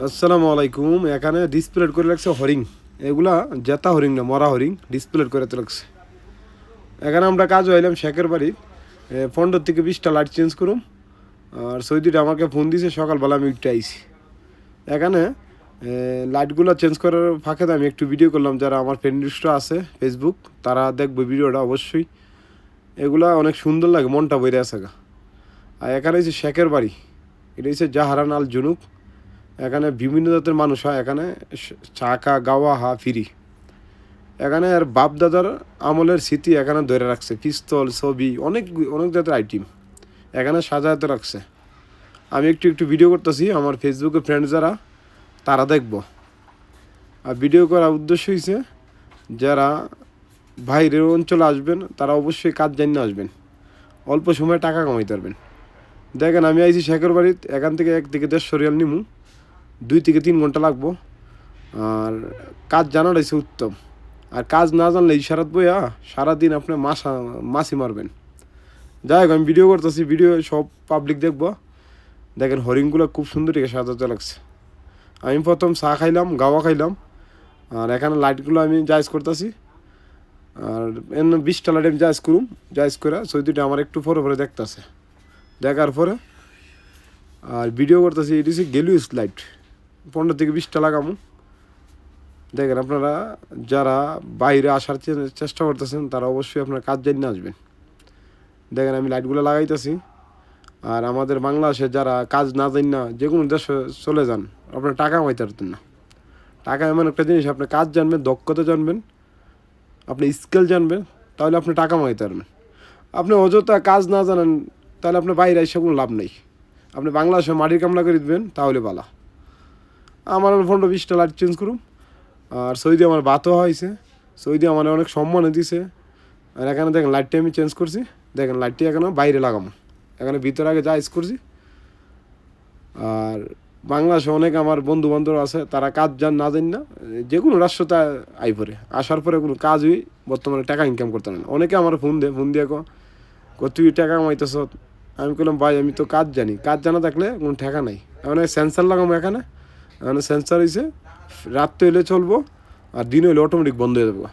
আসসালামু আলাইকুম। এখানে ডিসপ্লে করে রাখছে হরিং, এগুলা জেতা হরিং না, মরা হরিং ডিসপ্লে করে রাখছে। এখানে আমরা কাজ হইলাম শেখের বাড়ি, 15 থেকে 20টা লাইট চেঞ্জ করুম। আর সৌদিটা আমাকে ফোন দিয়েছে সকালবেলা, আমি উঠতে আইছি। এখানে লাইটগুলো চেঞ্জ করার ফাঁকে আমি একটু ভিডিও করলাম। যারা আমার ফ্রেন্ড লিস্ট আছে ফেসবুক, তারা দেখবে ভিডিওটা অবশ্যই। এগুলা অনেক সুন্দর লাগে, মনটা বইরে আছে গা। আর এখানে হচ্ছে শেখের বাড়ি, এটা হচ্ছে জাহারান আল জুনুক। এখানে বিভিন্ন জাতের মানুষ হয়, এখানে চাকা গাওয়া হা ফিরি। এখানে আর বাপ দাদার আমলের স্মৃতি এখানে ধরে রাখছে, পিস্তল ছবি অনেক অনেক জাতের আইটেম এখানে সাজাতে রাখছে। আমি একটু একটু ভিডিও করতেছি, আমার ফেসবুকে ফ্রেন্ড যারা তারা দেখব। আর ভিডিও করার উদ্দেশ্য হয়েছে যারা বাইরের অঞ্চলে আসবেন তারা অবশ্যই কাজ জানিয়ে আসবেন, অল্প সময়ে টাকা কামাইতে পারবেন। দেখেন আমি আইছি শেখের বাড়িতে, এখান থেকে 1 থেকে 150 রিয়াল নিমু, 2 থেকে 3 ঘন্টা লাগবো। আর কাজ জানার হয়েছে উত্তম। আর কাজ না জানলে ইশারাত বইয়া সারাদিন আপনি মাছি মারবেন। যাই হোক, আমি ভিডিও করতেছি, ভিডিও সব পাবলিক দেখবো। দেখেন হরিণগুলো খুব সুন্দর থেকে সাজাতে লাগছে। আমি প্রথম চা খাইলাম, গাওয়া খাইলাম। আর এখানে লাইটগুলো আমি জায়জ করতেছি। আর এমন 20টা লাইট আমি জায়জ করুম, জায়জ করে সৈদিটা আমার একটু পরে পরে দেখতেছে। দেখার পরে আর ভিডিও করতেছি, এটি হচ্ছে গেলুইস লাইট, 15 থেকে 20টা লাগামু। দেখেন আপনারা যারা বাইরে আসার চেষ্টা করতেছেন তারা অবশ্যই আপনার কাজ জানিয়ে আসবেন। দেখেন আমি লাইটগুলো লাগাইতেছি। আর আমাদের বাংলাদেশে যারা কাজ না জানি না, যে কোনো দেশে চলে যান, আপনার টাকা কামাইতে পারতেন না। টাকা এমন একটা জিনিস, আপনি কাজ জানবেন, দক্ষতা জানবেন, আপনি স্কিল জানবেন, তাহলে আপনি টাকা কামাইতে পারবেন। আপনি অযথা কাজ না জানেন, তাহলে আপনি বাইরে এসে কোনো লাভ নেই। আপনি বাংলাদেশে মাটির কামলা করে দিবেন, তাহলে বালা। আমার 15-20টা লাইট চেঞ্জ করুন। আর সৌদি আমার বাতও হয়েছে, সৌদি আমার অনেক সম্মানও দিছে। আর এখানে দেখেন লাইটটি আমি চেঞ্জ করছি, দেখেন লাইটটি এখানে বাইরে লাগামো, এখানে ভিতরে আগে জায়জ করছি। আর বাংলাদেশে অনেক আমার বন্ধু বান্ধব আছে, তারা কাজ না জানি না, যে কোনো রাষ্ট্রতে আই পরে আসার পরে কোনো কাজই বর্তমানে টাকা ইনকাম করতে না। অনেকে আমার ফোন দিয়ে তুই টাকা কামাইতেছ। আমি বললাম ভাই আমি তো কাজ জানি, কাজ জানা থাকলে কোনো টাকা নাই। এখানে সেন্সার লাগাবো, এখানে সেন্সার হয়েছে রাত্রে হইলে চলবো, আর দিন হইলে অটোমেটিক বন্ধ হয়ে যাবো।